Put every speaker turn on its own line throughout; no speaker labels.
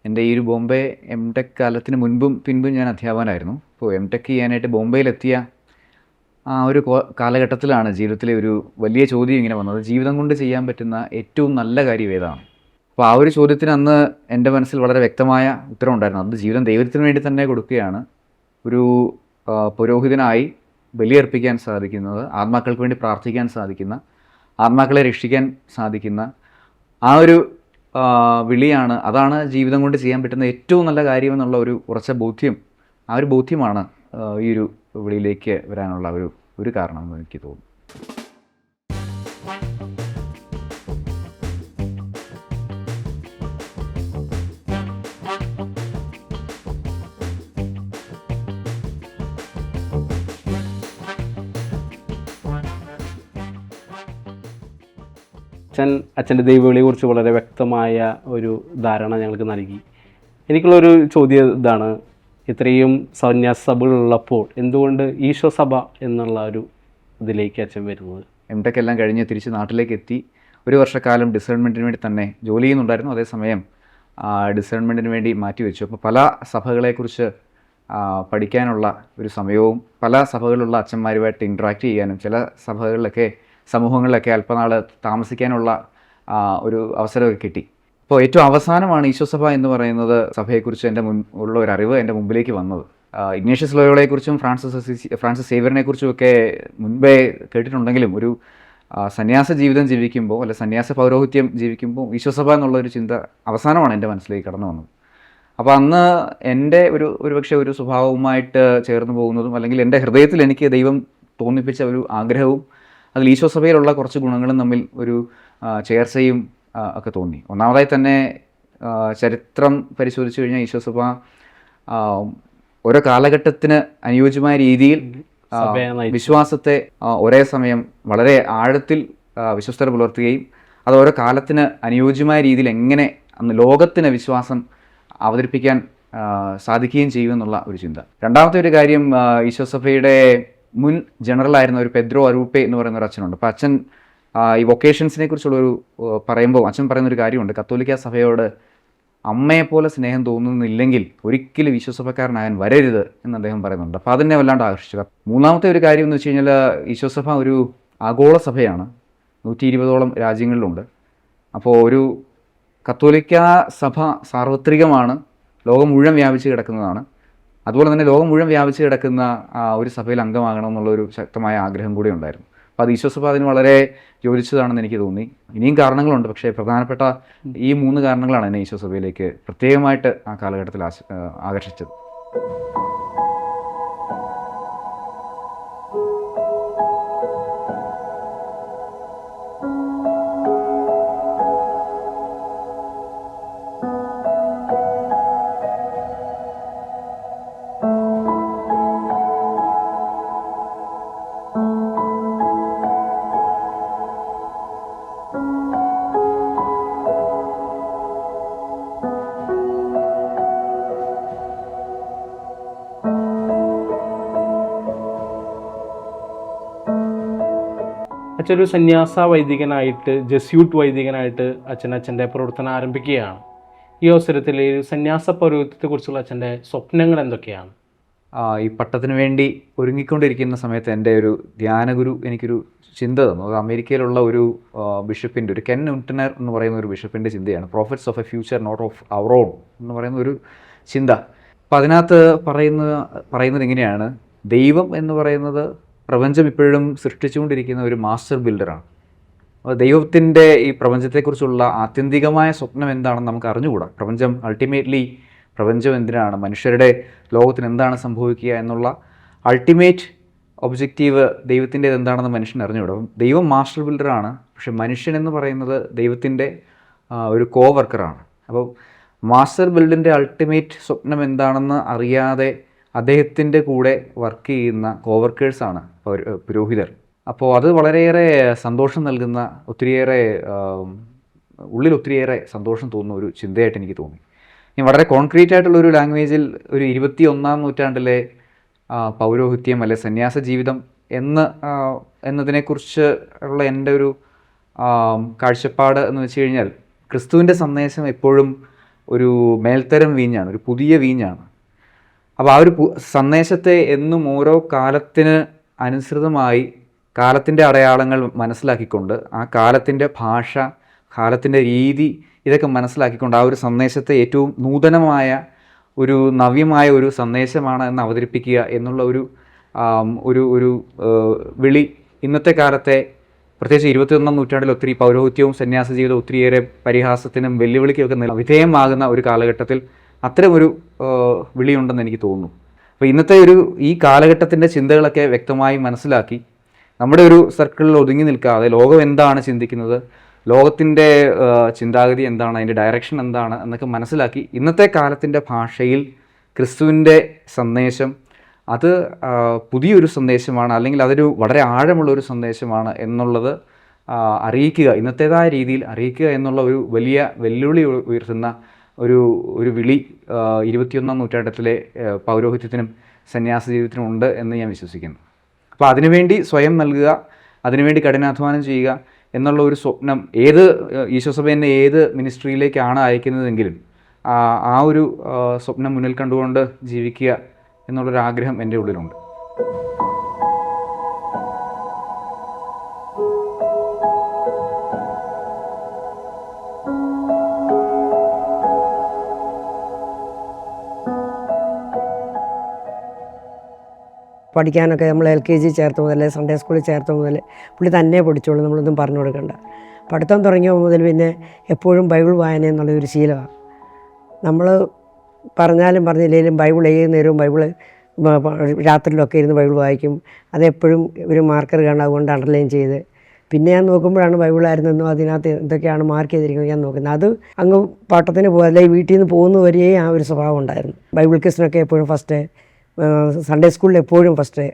എൻ്റെ ഈ ഒരു ബോംബെ എം.ടെക് കാലത്തിന് മുൻപും പിൻപും ഞാൻ അധ്യാപകനായിരുന്നു. അപ്പോൾ എം.ടെക് ചെയ്യാനായിട്ട് ബോംബെയിലെത്തിയ ആ ഒരു കാലഘട്ടത്തിലാണ് ജീവിതത്തിലെ ഒരു വലിയ ചോദ്യം ഇങ്ങനെ വന്നത്. ജീവിതം കൊണ്ട് ചെയ്യാൻ പറ്റുന്ന ഏറ്റവും നല്ല കാര്യം ഏതാണ്? അപ്പോൾ ആ ഒരു ചോദ്യത്തിന് അന്ന് എൻ്റെ മനസ്സിൽ വളരെ വ്യക്തമായ ഉത്തരവുണ്ടായിരുന്നു. അത് ജീവിതം ദൈവത്തിന് വേണ്ടി തന്നെ കൊടുക്കുകയാണ്. ഒരു പുരോഹിതനായി ബലിയർപ്പിക്കാൻ സാധിക്കുന്നത്, ആത്മാക്കൾക്ക് വേണ്ടി പ്രാർത്ഥിക്കാൻ സാധിക്കുന്ന, ആത്മാക്കളെ രക്ഷിക്കാൻ സാധിക്കുന്ന ആ ഒരു വിളിയാണ്, അതാണ് ജീവിതം കൊണ്ട് ചെയ്യാൻ പറ്റുന്ന ഏറ്റവും നല്ല കാര്യമെന്നുള്ള ഒരു ഉറച്ച ബോധ്യം. ആ ഒരു ബോധ്യമാണ് ഈ ഒരു വിളിയിലേക്ക് വരാനുള്ള ഒരു കാരണമെന്ന് എനിക്ക് തോന്നുന്നു.
അച്ഛൻ്റെ ദൈവവിളിയെക്കുറിച്ച് വളരെ വ്യക്തമായ ഒരു ധാരണ ഞങ്ങൾക്ക് നൽകി. എനിക്കുള്ളൊരു ചോദ്യം ഇതാണ്, ഇത്രയും സന്യാസ സഭകളുള്ളപ്പോൾ എന്തുകൊണ്ട് ഈശോ സഭ എന്നുള്ള ഒരു ഇതിലേക്ക് അച്ഛൻ വരുന്നത്?
എം.ടെക് എല്ലാം കഴിഞ്ഞ് തിരിച്ച് നാട്ടിലേക്ക് എത്തി. ഒരു വർഷക്കാലം ഡിസേൺമെൻറ്റിന് വേണ്ടി തന്നെ ജോലി ചെയ്യുന്നുണ്ടായിരുന്നു. അതേസമയം ഡിസേൺമെൻറ്റിന് വേണ്ടി മാറ്റിവെച്ചു. അപ്പോൾ പല സഭകളെക്കുറിച്ച് പഠിക്കാനുള്ള ഒരു സമയവും പല സഭകളിലുള്ള അച്ഛന്മാരുമായിട്ട് ഇൻട്രാക്ട് ചെയ്യാനും ചില സമൂഹങ്ങളിലൊക്കെ അല്പനാൾ താമസിക്കാനുള്ള ഒരു അവസരമൊക്കെ കിട്ടി. അപ്പോൾ ഏറ്റവും അവസാനമാണ് ഈശോ സഭ എന്ന് പറയുന്നത് സഭയെക്കുറിച്ച് എൻ്റെ ഉള്ള ഒരു അറിവ് എൻ്റെ മുമ്പിലേക്ക് വന്നത്. ഇഗ്നേഷ്യസ് ലോയോളയെക്കുറിച്ചും ഫ്രാൻസിസ് സേവ്യറിനെക്കുറിച്ചുമൊക്കെ മുൻപേ കേട്ടിട്ടുണ്ടെങ്കിലും ഒരു സന്യാസ ജീവിതം ജീവിക്കുമ്പോൾ അല്ലെ സന്യാസ പൗരോഹിത്യം ജീവിക്കുമ്പോൾ ഈശോ സഭ എന്നുള്ളൊരു ചിന്ത അവസാനമാണ് എൻ്റെ മനസ്സിലേക്ക് കടന്നു വന്നത്. അപ്പോൾ അന്ന് എൻ്റെ ഒരുപക്ഷെ ഒരു സ്വഭാവവുമായിട്ട് ചേർന്ന് പോകുന്നതും അല്ലെങ്കിൽ എൻ്റെ ഹൃദയത്തിൽ എനിക്ക് ദൈവം തോന്നിപ്പിച്ച ഒരു ആഗ്രഹവും അതിൽ ഈശോ സഭയിലുള്ള കുറച്ച് ഗുണങ്ങളും തമ്മിൽ ഒരു ചേർച്ചയും ഒക്കെ തോന്നി. ഒന്നാമതായി തന്നെ ചരിത്രം പരിശോധിച്ചു കഴിഞ്ഞാൽ ഈശോ സഭ ഓരോ കാലഘട്ടത്തിന് അനുയോജ്യമായ രീതിയിൽ വിശ്വാസത്തെ ഒരേ സമയം വളരെ ആഴത്തിൽ വിശ്വസ്തത പുലർത്തുകയും അത് ഓരോ കാലത്തിന് അനുയോജ്യമായ രീതിയിൽ എങ്ങനെ അന്ന് ലോകത്തിന് വിശ്വാസം അവതരിപ്പിക്കാൻ സാധിക്കുകയും ചെയ്യുമെന്നുള്ള ഒരു ചിന്ത. രണ്ടാമത്തെ ഒരു കാര്യം, ഈശോ സഭയുടെ മുൻ ജനറലായിരുന്ന ഒരു പെദ്രോ അരൂപ്പെ എന്ന് പറയുന്ന ഒരു അച്ഛനുണ്ട്. അപ്പോൾ അച്ഛൻ ഈ വൊക്കേഷൻസിനെ കുറിച്ചുള്ളൊരു പറയുമ്പോൾ അച്ഛൻ പറയുന്നൊരു കാര്യമുണ്ട്, കത്തോലിക്ക സഭയോട് അമ്മയെപ്പോലെ സ്നേഹം തോന്നുന്നില്ലെങ്കിൽ ഒരിക്കലും വിശ്വസഭക്കാരനാകാൻ വരരുത് എന്ന് അദ്ദേഹം പറയുന്നുണ്ട്. അപ്പോൾ അതെന്നെ വല്ലാണ്ട് ആകർഷിച്ചു. മൂന്നാമത്തെ ഒരു കാര്യം എന്ന് വെച്ച് കഴിഞ്ഞാൽ ഈശോസഭ ഒരു ആഗോള സഭയാണ്, 120ഓളം രാജ്യങ്ങളിലുണ്ട്. അപ്പോൾ ഒരു കത്തോലിക്ക സഭ സാർവത്രികമാണ്, ലോകം മുഴുവൻ വ്യാപിച്ച് കിടക്കുന്നതാണ്. അതുപോലെ തന്നെ ലോകം മുഴുവൻ വ്യാപിച്ച് കിടക്കുന്ന ഒരു സഭയിൽ അംഗമാകണം എന്നുള്ളൊരു ശക്തമായ ആഗ്രഹം കൂടി ഉണ്ടായിരുന്നു. അപ്പോൾ അത് ഈശോസഭ അതിന് വളരെ യോജിച്ചതാണെന്ന് എനിക്ക് തോന്നി. ഇനിയും കാരണങ്ങളുണ്ട്, പക്ഷേ പ്രധാനപ്പെട്ട ഈ 3 കാരണങ്ങളാണ് എന്നെ ഈശോസഭയിലേക്ക് പ്രത്യേകമായിട്ട് ആ കാലഘട്ടത്തിൽ ആകർഷിച്ചത്.
അച്ഛനൊരു സന്യാസ വൈദികനായിട്ട്, ജസ്യൂട്ട് വൈദികനായിട്ട് അച്ഛൻ്റെ പ്രവർത്തനം ആരംഭിക്കുകയാണ്. ഈ അവസരത്തിൽ ഈ സന്യാസ പൗരോഹിത്യത്തെക്കുറിച്ചുള്ള അച്ഛൻ്റെ സ്വപ്നങ്ങൾ എന്തൊക്കെയാണ്?
ഈ പട്ടത്തിന് വേണ്ടി ഒരുങ്ങിക്കൊണ്ടിരിക്കുന്ന സമയത്ത് എൻ്റെ ഒരു ധ്യാനഗുരു എനിക്കൊരു ചിന്ത തന്നു. അത് അമേരിക്കയിലുള്ള ഒരു ബിഷപ്പിൻ്റെ, ഒരു കെൻ ന്യൂട്ടനർ എന്ന് പറയുന്ന ഒരു ബിഷപ്പിൻ്റെ ചിന്തയാണ്. Prophets of a future not of our own എന്ന് പറയുന്ന ഒരു ചിന്ത. അപ്പം അതിനകത്ത് പറയുന്നത് ഇങ്ങനെയാണ്, ദൈവം എന്ന് പറയുന്നത് പ്രപഞ്ചം ഇപ്പോഴും സൃഷ്ടിച്ചുകൊണ്ടിരിക്കുന്ന ഒരു മാസ്റ്റർ ബിൽഡറാണ്. അപ്പോൾ ദൈവത്തിൻ്റെ ഈ പ്രപഞ്ചത്തെക്കുറിച്ചുള്ള ആത്യന്തികമായ സ്വപ്നം എന്താണെന്ന് നമുക്ക് അറിഞ്ഞുകൂടാ. പ്രപഞ്ചം എന്തിനാണ്, മനുഷ്യരുടെ ലോകത്തിന് എന്താണ് സംഭവിക്കുക എന്നുള്ള അൾട്ടിമേറ്റ് ഒബ്ജക്റ്റീവ് ദൈവത്തിൻ്റേത് എന്താണെന്ന് മനുഷ്യൻ അറിഞ്ഞുകൂടാ. ദൈവം മാസ്റ്റർ ബിൽഡറാണ്, പക്ഷെ മനുഷ്യൻ എന്ന് പറയുന്നത് ദൈവത്തിൻ്റെ ഒരു വർക്കറാണ്. അപ്പോൾ മാസ്റ്റർ ബിൽഡിൻ്റെ അൾട്ടിമേറ്റ് സ്വപ്നം എന്താണെന്ന് അറിയാതെ അദ്ദേഹത്തിൻ്റെ കൂടെ വർക്ക് ചെയ്യുന്ന കോവർക്കേഴ്സാണ് പുരോഹിതർ. അപ്പോൾ അത് വളരെയേറെ സന്തോഷം നൽകുന്ന, ഒത്തിരിയേറെ സന്തോഷം തോന്നുന്ന ഒരു ചിന്തയായിട്ട് എനിക്ക് തോന്നി. ഇനി വളരെ കോൺക്രീറ്റ് ആയിട്ടുള്ളൊരു ലാംഗ്വേജിൽ ഒരു 21-ാം നൂറ്റാണ്ടിലെ പൗരോഹിത്യം അല്ലെ സന്യാസ ജീവിതം എന്നതിനെക്കുറിച്ച് ഉള്ള എൻ്റെ ഒരു കാഴ്ചപ്പാട് എന്ന് വെച്ച് കഴിഞ്ഞാൽ, ക്രിസ്തുവിൻ്റെ സന്ദേശം എപ്പോഴും ഒരു മേൽത്തരം വീഞ്ഞാണ്, ഒരു പുതിയ വീഞ്ഞാണ്. അപ്പോൾ ആ ഒരു സന്ദേശത്തെ എന്നും ഓരോ കാലത്തിന് അനുസൃതമായി കാലത്തിൻ്റെ അടയാളങ്ങൾ മനസ്സിലാക്കിക്കൊണ്ട്, ആ കാലത്തിൻ്റെ ഭാഷ, കാലത്തിൻ്റെ രീതി, ഇതൊക്കെ മനസ്സിലാക്കിക്കൊണ്ട് ആ ഒരു സന്ദേശത്തെ ഏറ്റവും നൂതനമായ ഒരു നവ്യമായ ഒരു സന്ദേശമാണ് എന്ന് അവതരിപ്പിക്കുക എന്നുള്ള ഒരു വിളി ഇന്നത്തെ കാലത്തെ, പ്രത്യേകിച്ച് 21-ാം നൂറ്റാണ്ടിൽ ഒത്തിരി പൗരോഹിത്യവും സന്യാസ ജീവിതം ഒത്തിരിയേറെ പരിഹാസത്തിനും വെല്ലുവിളിക്കുമൊക്കെ വിധേയമാകുന്ന ഒരു കാലഘട്ടത്തിൽ അത്തരമൊരു വിളിയുണ്ടെന്ന് എനിക്ക് തോന്നുന്നു. അപ്പോൾ ഇന്നത്തെ ഈ കാലഘട്ടത്തിൻ്റെ ചിന്തകളൊക്കെ വ്യക്തമായി മനസ്സിലാക്കി നമ്മുടെ ഒരു സർക്കിളിൽ ഒതുങ്ങി നിൽക്കാതെ ലോകം എന്താണ് ചിന്തിക്കുന്നത്, ലോകത്തിൻ്റെ ചിന്താഗതി എന്താണ്, അതിൻ്റെ ഡയറക്ഷൻ എന്താണ് എന്നൊക്കെ മനസ്സിലാക്കി ഇന്നത്തെ കാലത്തിൻ്റെ ഭാഷയിൽ ക്രിസ്തുവിൻ്റെ സന്ദേശം അത് പുതിയൊരു സന്ദേശമാണ്, അല്ലെങ്കിൽ അതൊരു വളരെ ആഴമുള്ളൊരു സന്ദേശമാണ് എന്നുള്ളത് അറിയിക്കുക, ഇന്നത്തേതായ രീതിയിൽ അറിയിക്കുക എന്നുള്ള ഒരു വലിയ വെല്ലുവിളി ഉയർത്തുന്ന ഒരു വിളി 21-ാം നൂറ്റാണ്ടത്തിലെ പൗരോഹിത്യത്തിനും സന്യാസ ജീവിതത്തിനും ഉണ്ട് എന്ന് ഞാൻ വിശ്വസിക്കുന്നു. അപ്പോൾ അതിനുവേണ്ടി സ്വയം നൽകുക, അതിനുവേണ്ടി കഠിനാധ്വാനം ചെയ്യുക എന്നുള്ള ഒരു സ്വപ്നം ഈശോസഭ എന്നെ ഏത് മിനിസ്ട്രിയിലേക്കാണ് അയക്കുന്നതെങ്കിലും ആ ഒരു സ്വപ്നം മുന്നിൽ കണ്ടുകൊണ്ട് ജീവിക്കുക എന്നുള്ളൊരാഗ്രഹം എൻ്റെ ഉള്ളിലുണ്ട്.
പഠിക്കാനൊക്കെ നമ്മൾ LKG ചേർത്ത് മുതൽ, സൺഡേ സ്കൂളിൽ ചേർത്ത് മുതൽ പുള്ളി തന്നെ പഠിച്ചോളൂ, നമ്മളൊന്നും പറഞ്ഞു കൊടുക്കണ്ട. പഠിത്തം തുടങ്ങിയ മുതൽ പിന്നെ എപ്പോഴും ബൈബിൾ വായന എന്നുള്ളൊരു ശീലമാണ്. നമ്മൾ പറഞ്ഞാലും പറഞ്ഞില്ലെങ്കിലും ബൈബിൾ ഏത് നേരവും ബൈബിൾ രാത്രിയിലൊക്കെ ഇരുന്ന് ബൈബിൾ വായിക്കും. അതെപ്പോഴും ഒരു മാർക്കർ കാണും, അതുകൊണ്ട് അണ്ടർലൈൻ ചെയ്ത്. പിന്നെ ഞാൻ നോക്കുമ്പോഴാണ് ബൈബിളായിരുന്നെന്നോ അതിനകത്ത് എന്തൊക്കെയാണ് മാർക്ക് ചെയ്തിരിക്കുന്നത് ഞാൻ നോക്കുന്നത്. അത് അങ്ങ് പാട്ടത്തിന് അല്ലെങ്കിൽ വീട്ടിൽ നിന്ന് പോകുന്നവരെയേ ആ ഒരു സ്വഭാവം ഉണ്ടായിരുന്നു. ബൈബിൾ ക്വിസിനൊക്കെ എപ്പോഴും ഫസ്റ്റ്, സൺഡേ സ്കൂളിൽ എപ്പോഴും ഫസ്റ്റ്,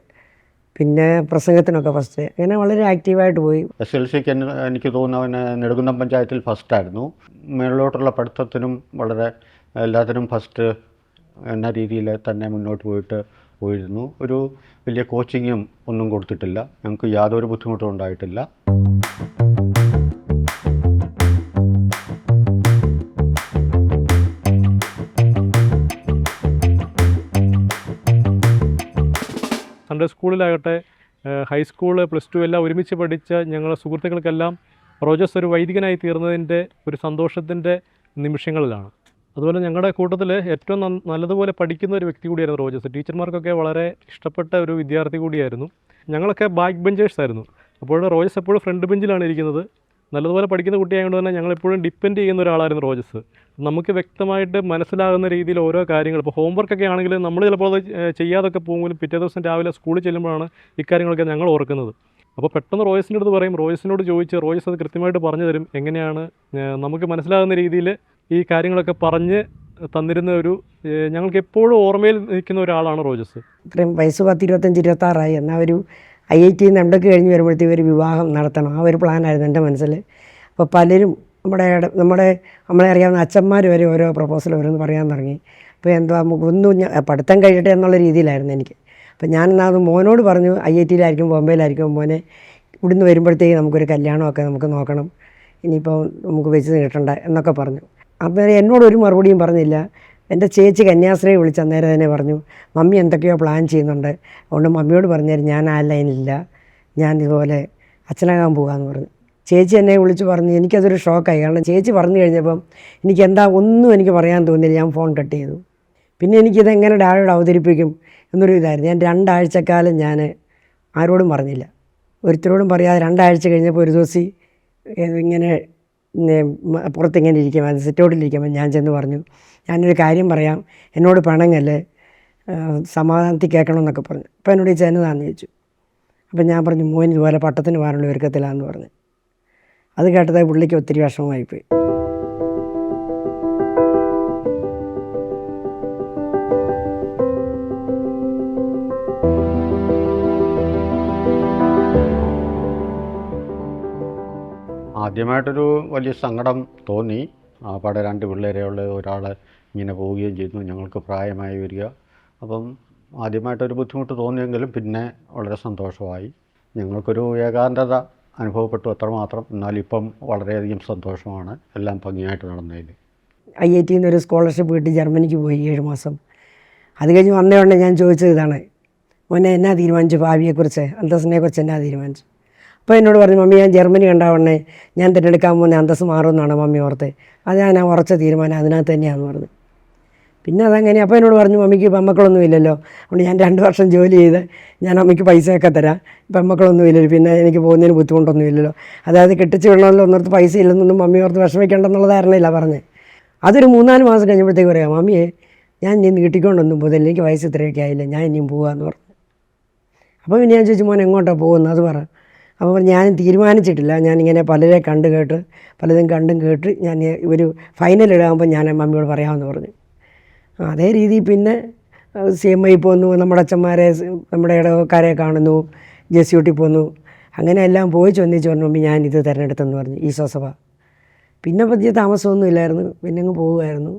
പിന്നെ പ്രസംഗത്തിനൊക്കെ ഫസ്റ്റ്, അങ്ങനെ വളരെ ആക്റ്റീവായിട്ട് പോയി.
SLCക്ക് എനിക്ക് തോന്നുന്നവന് നെടുകുന്നം പഞ്ചായത്തിൽ ഫസ്റ്റായിരുന്നു. മേളിലോട്ടുള്ള പഠിത്തത്തിനും വളരെ എല്ലാത്തിനും ഫസ്റ്റ് എന്ന രീതിയിൽ തന്നെ മുന്നോട്ട് പോയിരുന്നു. ഒരു വലിയ കോച്ചിങ്ങും ഒന്നും കൊടുത്തിട്ടില്ല, ഞങ്ങൾക്ക് യാതൊരു ബുദ്ധിമുട്ടും ഉണ്ടായിട്ടില്ല.
സൺഡേ സ്കൂളിലാകട്ടെ, ഹൈസ്കൂള്, +2 എല്ലാം ഒരുമിച്ച് പഠിച്ച ഞങ്ങളുടെ സുഹൃത്തുക്കൾക്കെല്ലാം റോജസ് ഒരു വൈദികനായി തീർന്നതിൻ്റെ ഒരു സന്തോഷത്തിൻ്റെ നിമിഷങ്ങളിലാണ്. അതുപോലെ ഞങ്ങളുടെ കൂട്ടത്തിൽ ഏറ്റവും നല്ലതുപോലെ പഠിക്കുന്ന ഒരു വ്യക്തി കൂടിയായിരുന്നു റോജസ്. ടീച്ചർമാർക്കൊക്കെ വളരെ ഇഷ്ടപ്പെട്ട ഒരു വിദ്യാർത്ഥി കൂടിയായിരുന്നു. ഞങ്ങളൊക്കെ ബാക്ക് ബെഞ്ചേഴ്സ് ആയിരുന്നു. അപ്പോൾ റോജസ് എപ്പോഴും ഫ്രണ്ട് ബെഞ്ചിലാണ് ഇരിക്കുന്നത്. നല്ലതുപോലെ പഠിക്കുന്ന കുട്ടിയായതുകൊണ്ട് തന്നെ ഞങ്ങളെപ്പോഴും ഡിപ്പെൻഡ് ചെയ്യുന്ന ഒരാളായിരുന്നു റോജസ്. നമുക്ക് വ്യക്തമായിട്ട് മനസ്സിലാകുന്ന രീതിയിൽ ഓരോ കാര്യങ്ങൾ, ഇപ്പോൾ ഹോംവർക്കൊക്കെ ആണെങ്കിൽ നമ്മൾ ചിലപ്പോൾ അത് ചെയ്യാതൊക്കെ പോകുമെങ്കിലും പിറ്റേ ദിവസം രാവിലെ സ്കൂളിൽ ചെല്ലുമ്പോഴാണ് ഇക്കാര്യങ്ങളൊക്കെ ഞങ്ങൾ ഓർക്കുന്നത്. അപ്പോൾ പെട്ടെന്ന് റോജസിൻ്റെ അടുത്ത് പറയും, റോജസിനോട് ചോദിച്ച് റോജസ് അത് കൃത്യമായിട്ട് പറഞ്ഞു തരും, എങ്ങനെയാണ് നമുക്ക് മനസ്സിലാകുന്ന രീതിയിൽ ഈ കാര്യങ്ങളൊക്കെ പറഞ്ഞ് തന്നിരുന്ന ഞങ്ങൾക്ക് എപ്പോഴും ഓർമ്മയിൽ നിൽക്കുന്ന ഒരാളാണ് റോജസ്.
ഇത്രയും വയസ്സ് 25-26 എന്നാൽ ഒരു IIT MTech കഴിഞ്ഞ് വരുമ്പോഴത്തേക്കും ഒരു വിവാഹം നടത്തണം, ആ ഒരു പ്ലാനായിരുന്നു എൻ്റെ മനസ്സിൽ. അപ്പോൾ പലരും നമ്മളെ അറിയാവുന്ന അച്ഛന്മാർ വരെ ഓരോ പ്രപ്പോസൽ ഓരോന്ന് പറയാൻ തുടങ്ങി. അപ്പോൾ നമുക്കൊന്നും പഠിത്തം കഴിയട്ടെ എന്നുള്ള രീതിയിലായിരുന്നു എനിക്ക്. അപ്പോൾ ഞാനെന്നത് മോനോട് പറഞ്ഞു, IITയിലായിരിക്കും ബോംബെയിലായിരിക്കും മോനെ, ഇവിടുന്ന് വരുമ്പോഴത്തേക്ക് നമുക്കൊരു കല്യാണമൊക്കെ നമുക്ക് നോക്കണം, ഇനിയിപ്പോൾ നമുക്ക് വെച്ച് നീട്ടണ്ട എന്നൊക്കെ പറഞ്ഞു. അപ്പോൾ എന്നോടൊരു മറുപടിയും പറഞ്ഞില്ല. എൻ്റെ ചേച്ചി കന്യാസ്ത്രീയെ വിളിച്ച് അന്നേരം തന്നെ പറഞ്ഞു, മമ്മി എന്തൊക്കെയോ പ്ലാൻ ചെയ്യുന്നുണ്ട്, അതുകൊണ്ട് മമ്മിയോട് പറഞ്ഞാൽ ഞാൻ ആ ലൈനിലില്ല, ഞാൻ ഇതുപോലെ അച്ഛനാകാൻ പോകാമെന്ന് പറഞ്ഞു. ചേച്ചി എന്നെ വിളിച്ച് പറഞ്ഞു. എനിക്കതൊരു ഷോക്കായി. കാരണം ചേച്ചി പറഞ്ഞു കഴിഞ്ഞപ്പം ഒന്നും എനിക്ക് പറയാൻ തോന്നിയില്ല. ഞാൻ ഫോൺ കട്ട് ചെയ്തു. പിന്നെ എനിക്കിതെങ്ങനെ ഡാഡിയോട് അവതരിപ്പിക്കും എന്നൊരു ഇതായിരുന്നു. ഞാൻ 2 ആഴ്ചക്കാലം ഞാൻ ആരോടും പറഞ്ഞില്ല, ഒരുത്തരോടും പറയാതെ 2 ആഴ്ച കഴിഞ്ഞപ്പോൾ ഒരു ദിവസം ഇങ്ങനെ പുറത്തിങ്ങനെ ഇരിക്കുമ്പോൾ സിറ്റൗട്ടിലിരിക്കുമ്പോൾ ഞാൻ ചെന്ന് പറഞ്ഞു, ഞാനൊരു കാര്യം പറയാം, എന്നോട് പിണങ്ങല്ലേ, സമാധാനത്തിൽ കേൾക്കണമെന്നൊക്കെ പറഞ്ഞു. അപ്പോൾ എന്നോട് ചെന്നതാണെന്ന് ചോദിച്ചു. അപ്പം ഞാൻ പറഞ്ഞു, മോൻ ഇതുപോലെ പട്ടത്തിന് പോകാനുള്ള ഒരുക്കത്തിലാണെന്ന് പറഞ്ഞു. അത് കേട്ടത് പുള്ളിക്ക് ഒത്തിരി വിഷമമായിപ്പോയി.
ആദ്യമായിട്ടൊരു വലിയ സങ്കടം തോന്നി. പാടെ 2 പിള്ളേരെയുള്ള ഒരാൾ ഇങ്ങനെ പോവുകയും ചെയ്യുന്നു, ഞങ്ങൾക്ക് പ്രായമായി വരിക. അപ്പം ആദ്യമായിട്ടൊരു ബുദ്ധിമുട്ട് തോന്നിയെങ്കിലും പിന്നെ വളരെ സന്തോഷമായി. ഞങ്ങൾക്കൊരു ഏകാന്തത അനുഭവപ്പെട്ടു അത്രമാത്രം. എന്നാലിപ്പം വളരെയധികം സന്തോഷമാണ് എല്ലാം ഭംഗിയായിട്ട് നടന്നതിൽ.
IIT ഒരു സ്കോളർഷിപ്പ് കിട്ടി ജർമ്മനിക്ക് പോയി 7 മാസം. അത് കഴിഞ്ഞ് വന്നേ ഉടനെ ഞാൻ ചോദിച്ചത് ഇതാണ്, മോനെ എന്നാ തീരുമാനിച്ചു ഭാവിയെക്കുറിച്ച്, അന്തസ്സിനെക്കുറിച്ച് എന്നാ തീരുമാനിച്ചു? അപ്പോൾ എന്നോട് പറഞ്ഞു, മമ്മി ഞാൻ ജർമ്മനി കണ്ട ഉടനെ ഞാൻ തിരഞ്ഞെടുക്കാൻ പോകുന്ന അന്തസ്സ് മാറുമെന്നാണ് മമ്മി ഓർത്ത്. അത് ഞാൻ ഉറച്ച തീരുമാനം അതിനകത്ത് തന്നെയാണെന്ന് പറഞ്ഞു. പിന്നെ അതങ്ങനെ അപ്പോൾ എന്നോട് പറഞ്ഞു, മമ്മിക്ക് പെമ്മക്കളൊന്നും ഇല്ലല്ലോ, അതുകൊണ്ട് ഞാൻ 2 വർഷം ജോലി ചെയ്ത് ഞാൻ അമ്മയ്ക്ക് പൈസയൊക്കെ തരാം, പെമ്മക്കളൊന്നും ഇല്ലല്ലോ, പിന്നെ എനിക്ക് പോകുന്നതിന് ബുദ്ധിമുട്ടൊന്നും ഇല്ലല്ലോ. അതായത് കെട്ടിച്ച് വിടണമല്ലോ, ഒന്നിടത്ത് പൈസ ഇല്ലെന്നൊന്നും മമ്മി ഓർത്ത് വിഷമിക്കേണ്ടെന്നുള്ള ധാരണയില്ല പറഞ്ഞത്. അതൊരു 3-4 മാസം കഴിഞ്ഞപ്പോഴത്തേക്ക് പറയാം, മമ്മിയെ ഞാൻ ഇനി നീട്ടിക്കൊണ്ടൊന്നും പോകുന്നില്ല, എനിക്ക് വയസ്സ് ഇത്രയൊക്കെ ആയില്ല, ഞാൻ ഇനിയും പോകാമെന്ന് പറഞ്ഞു. അപ്പോൾ പിന്നെ ഞാൻ ചോദിച്ചു, മോൻ എങ്ങോട്ടാണ് പോകുന്നത് അത് പറ. അപ്പോൾ ഞാൻ തീരുമാനിച്ചിട്ടില്ല, ഞാനിങ്ങനെ പലരെ പലതും കണ്ടും കേട്ട് ഞാൻ ഒരു ഫൈനൽ ഇടാകുമ്പോൾ ഞാൻ മമ്മിയോട് പറയാമെന്ന് പറഞ്ഞു. അതേ രീതിയിൽ പിന്നെ CMI പോന്നു, നമ്മുടെ അച്ഛന്മാരെ നമ്മുടെ ഇടവക്കാരെ കാണുന്നു, ജെസ്യൂട്ടി പോന്നു, അങ്ങനെ എല്ലാം പോയി ഒന്നിച്ച് പറഞ്ഞു, മമ്മി ഞാൻ ഇത് തിരഞ്ഞെടുത്തെന്ന് പറഞ്ഞു, ഈശോ സഭ. പിന്നെ പറ്റിയ താമസമൊന്നും ഇല്ലായിരുന്നു, പിന്നെ അങ്ങ് പോകുമായിരുന്നു.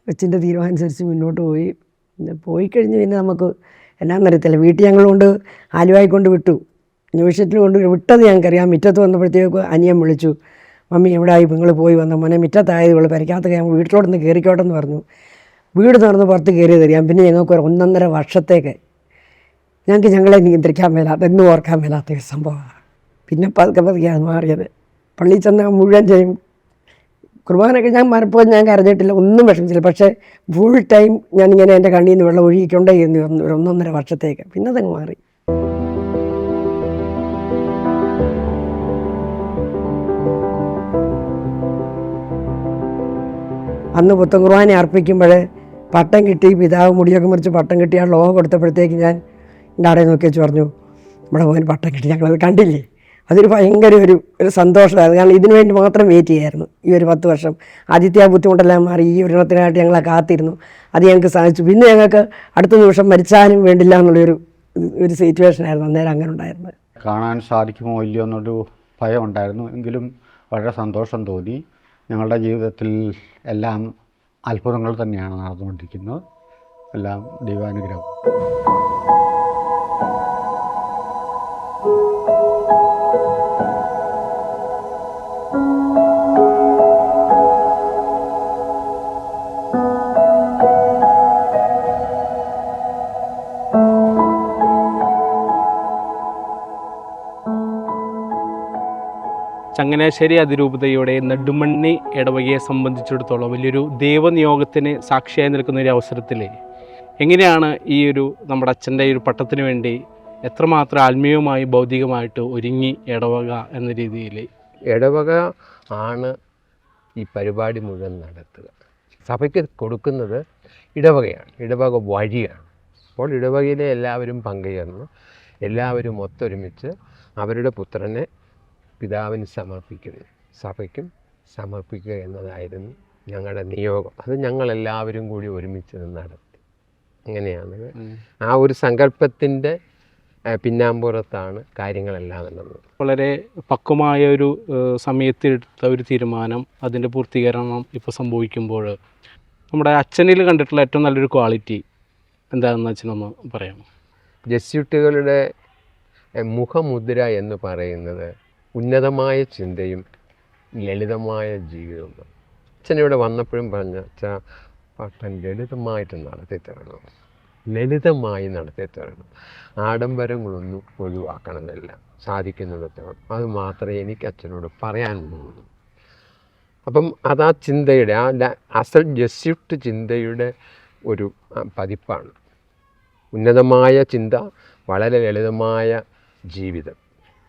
കൊച്ചിൻ്റെ തീരുമാനം അനുസരിച്ച് മുന്നോട്ട് പോയി. പിന്നെ പോയിക്കഴിഞ്ഞ് പിന്നെ നമുക്ക് എല്ലാം അറിയത്തില്ല. വീട്ടിൽ ഞങ്ങൾ കൊണ്ട് ആലുവായി കൊണ്ട് വിട്ടു, യൂണിവേഴ്സിറ്റിയിൽ കൊണ്ട് വിട്ടത് ഞങ്ങൾക്കറിയാം. മുറ്റത്ത് വന്നപ്പോഴത്തേക്ക് അനിയൻ വിളിച്ചു, മമ്മി എവിടെയായി നിങ്ങൾ പോയി വന്ന മോനെ, മുറ്റത്തായത് ഇവൾ പരിക്കാത്ത വീട്ടിലോട്ടൊന്ന് കയറിക്കോട്ടെന്ന് പറഞ്ഞു. വീട് തുറന്ന് പുറത്ത് കയറിയത് അറിയാം. പിന്നെ ഞങ്ങൾക്ക് 1.5 വർഷത്തേക്ക് ഞങ്ങളെ നിയന്ത്രിക്കാൻ മേലാത്ത, എന്നും ഓർക്കാൻ മേലാത്ത ഒരു സംഭവമാണ്. പിന്നെ പതുക്കെ മാറിയത്. പള്ളിയിൽ ചെന്നാൽ മുഴുവൻ ചെയ്യും. കുർബാനൊക്കെ ഞാൻ മരപ്പോൾ ഞാൻ കരഞ്ഞിട്ടില്ല, ഒന്നും വിഷമിച്ചില്ല. പക്ഷേ ഫുൾ ടൈം ഞാനിങ്ങനെ എൻ്റെ കണ്ണിൽ നിന്ന് വെള്ളം ഒഴുകിക്കൊണ്ടേയിരുന്നു ഒരു 1.5 വർഷത്തേക്ക്. പിന്നെ അതങ്ങ് മാറി. അന്ന് പുത്തൻ കുർബാന അർപ്പിക്കുമ്പോൾ പട്ടം കിട്ടി, പിതാവ് മുടിയൊക്കെ മുറിച്ച് പട്ടം കിട്ടി ആ ലോകം കൊടുത്തപ്പോഴത്തേക്ക് ഞാൻ എൻ്റെ ആടെ നോക്കി വെച്ച് പറഞ്ഞു, നമ്മുടെ മോൻ പട്ടം കിട്ടി, ഞങ്ങളത് കണ്ടില്ലേ. അതൊരു ഭയങ്കര ഒരു സന്തോഷമായിരുന്നു. കാരണം ഇതിനു വേണ്ടി മാത്രം വെയിറ്റ് ചെയ്യായിരുന്നു ഈ ഒരു 10 വർഷം. ആദ്യത്തെ ആ ബുദ്ധിമുട്ടെല്ലാം മാറി ഈ ഒരെണ്ണത്തിനായിട്ട് ഞങ്ങളെ കാത്തിരുന്നു. അത് ഞങ്ങൾക്ക് സാധിച്ചു. പിന്നെ ഞങ്ങൾക്ക് അടുത്ത നിമിഷം മരിച്ചാലും വേണ്ടില്ല എന്നുള്ളൊരു സിറ്റുവേഷനായിരുന്നു അന്നേരം അങ്ങനെ ഉണ്ടായിരുന്നത്.
കാണാൻ സാധിക്കുമോ ഇല്ലയോ എന്നൊരു ഭയം ഉണ്ടായിരുന്നു, എങ്കിലും വളരെ സന്തോഷം തോന്നി. ഞങ്ങളുടെ ജീവിതത്തിൽ എല്ലാം അത്ഭുതങ്ങൾ തന്നെയാണ് നടന്നുകൊണ്ടിരിക്കുന്നത്, എല്ലാം ദൈവാനുഗ്രഹം.
ചങ്ങനാശ്ശേരി അതിരൂപതയുടെ നെടുമണ്ണി ഇടവകയെ സംബന്ധിച്ചിടത്തോളം വലിയൊരു ദൈവനിയോഗത്തിന് സാക്ഷിയായി നിൽക്കുന്ന ഒരു അവസരത്തിൽ എങ്ങനെയാണ് ഈ ഒരു നമ്മുടെ അച്ഛൻ്റെ ഒരു പട്ടത്തിന് വേണ്ടി എത്രമാത്രം ആത്മീയമായി ഭൗതികമായിട്ട് ഒരുങ്ങി ഇടവക എന്ന രീതിയിൽ?
ഇടവക ആണ് ഈ പരിപാടി മുഴുവൻ നടത്തുക. സഭയ്ക്ക് കൊടുക്കുന്നത് ഇടവകയാണ്, ഇടവക വഴിയാണ്. അപ്പോൾ ഇടവകയിലെ എല്ലാവരും പങ്കുചേർന്ന് എല്ലാവരും ഒത്തൊരുമിച്ച് അവരുടെ പുത്രനെ പിതാവിന് സമർപ്പിക്കുന്നു, സഭയ്ക്കും സമർപ്പിക്കുക എന്നതായിരുന്നു ഞങ്ങളുടെ നിയോഗം. അത് ഞങ്ങളെല്ലാവരും കൂടി ഒരുമിച്ച് നടത്തി. അങ്ങനെയാണ് ആ ഒരു സങ്കല്പത്തിൻ്റെ പിന്നാമ്പുറത്താണ് കാര്യങ്ങളെല്ലാം നടന്നത്.
വളരെ പക്വമായ ഒരു സമയത്തെടുത്ത ഒരു തീരുമാനം, അതിൻ്റെ പൂർത്തീകരണം ഇപ്പോൾ സംഭവിക്കുമ്പോൾ നമ്മുടെ അച്ഛനിൽ കണ്ടിട്ടുള്ള ഏറ്റവും നല്ലൊരു ക്വാളിറ്റി എന്താണെന്ന് അച്ഛനൊന്ന് പറയാം?
ജെസ്യൂട്ടുകളുടെ മുഖമുദ്ര എന്ന് പറയുന്നത് ഉന്നതമായ ചിന്തയും ലളിതമായ ജീവിതവും. അച്ഛനിവിടെ വന്നപ്പോഴും പറഞ്ഞ അച്ഛാ പട്ടൻ ലളിതമായിട്ട് നടത്തി തരണം, ലളിതമായി നടത്തി തരണം, ആഡംബരങ്ങളൊന്നും ഒഴിവാക്കണമെന്നില്ല, സാധിക്കുന്നിടത്തോളം. അത് മാത്രമേ എനിക്ക് അച്ഛനോട് പറയാനുള്ളൂ. അപ്പം അതാ ചിന്തയുടെ അസൽ ജെസ്യൂട്ട് ചിന്തയുടെ ഒരു പതിപ്പാണ്. ഉന്നതമായ ചിന്ത, വളരെ ലളിതമായ ജീവിതം.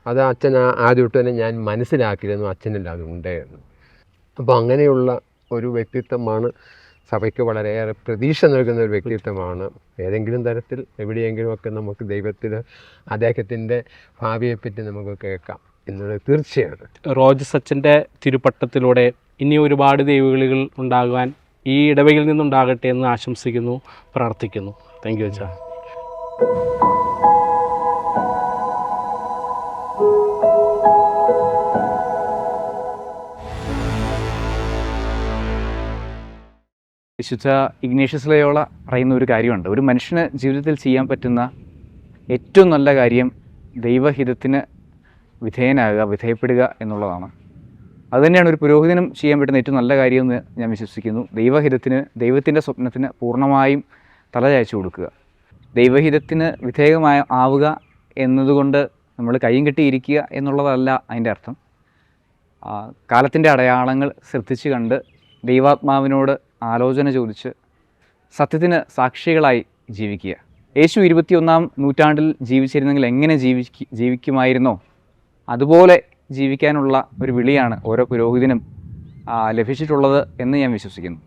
അത് അച്ഛൻ ആദ്യമായിട്ട് തന്നെ ഞാൻ മനസ്സിലാക്കിയിരുന്നു, അച്ഛനിൽ അത് ഉണ്ടായിരുന്നു. അപ്പോൾ അങ്ങനെയുള്ള ഒരു വ്യക്തിത്വമാണ്, സഭയ്ക്ക് വളരെയേറെ പ്രതീക്ഷ നൽകുന്ന ഒരു വ്യക്തിത്വമാണ്. ഏതെങ്കിലും തരത്തിൽ എവിടെയെങ്കിലുമൊക്കെ നമുക്ക് ദൈവത്തിൽ അദ്ദേഹത്തിൻ്റെ ഭാവിയെപ്പറ്റി നമുക്ക് കേൾക്കാം എന്നുള്ളത് തീർച്ചയാണ്.
റോജസ് അച്ഛൻ്റെ തിരുപ്പട്ടത്തിലൂടെ ഇനി ഒരുപാട് ദൈവവിളികൾ ഉണ്ടാകാൻ ഈ ഇടവകയിൽ നിന്നുണ്ടാകട്ടെ എന്ന് ആശംസിക്കുന്നു, പ്രാർത്ഥിക്കുന്നു. താങ്ക് യു അച്ഛാ.
വിശുദ്ധ ഇഗ്നേഷ്യസ് ലയോള പറയുന്ന ഒരു കാര്യമുണ്ട്, ഒരു മനുഷ്യന് ജീവിതത്തിൽ ചെയ്യാൻ പറ്റുന്ന ഏറ്റവും നല്ല കാര്യം ദൈവഹിതത്തിന് വിധേയപ്പെടുക എന്നുള്ളതാണ്. അതുതന്നെയാണ് ഒരു പുരോഹിതനും ചെയ്യാൻ പറ്റുന്ന ഏറ്റവും നല്ല കാര്യമെന്ന് ഞാൻ വിശ്വസിക്കുന്നു. ദൈവഹിതത്തിന്, ദൈവത്തിൻ്റെ സ്വപ്നത്തിന് പൂർണ്ണമായും തലചായ്ച്ചു കൊടുക്കുക. ദൈവഹിതത്തിന് ആവുക എന്നതുകൊണ്ട് നമ്മൾ കയ്യും കെട്ടിയിരിക്കുക എന്നുള്ളതല്ല അതിൻ്റെ അർത്ഥം. കാലത്തിൻ്റെ അടയാളങ്ങൾ ശ്രദ്ധിച്ച് കണ്ട് ദൈവാത്മാവിനോട് ആലോചന ചോദിച്ച് സത്യത്തിന് സാക്ഷികളായി ജീവിക്കുക. യേശു 21-ാം നൂറ്റാണ്ടിൽ ജീവിച്ചിരുന്നെങ്കിൽ എങ്ങനെ ജീവിക്കുമായിരുന്നോ അതുപോലെ ജീവിക്കാനുള്ള ഒരു വിളിയാണ് ഓരോ പുരോഹിതനും ലഭിച്ചിട്ടുള്ളത് എന്ന് ഞാൻ വിശ്വസിക്കുന്നു.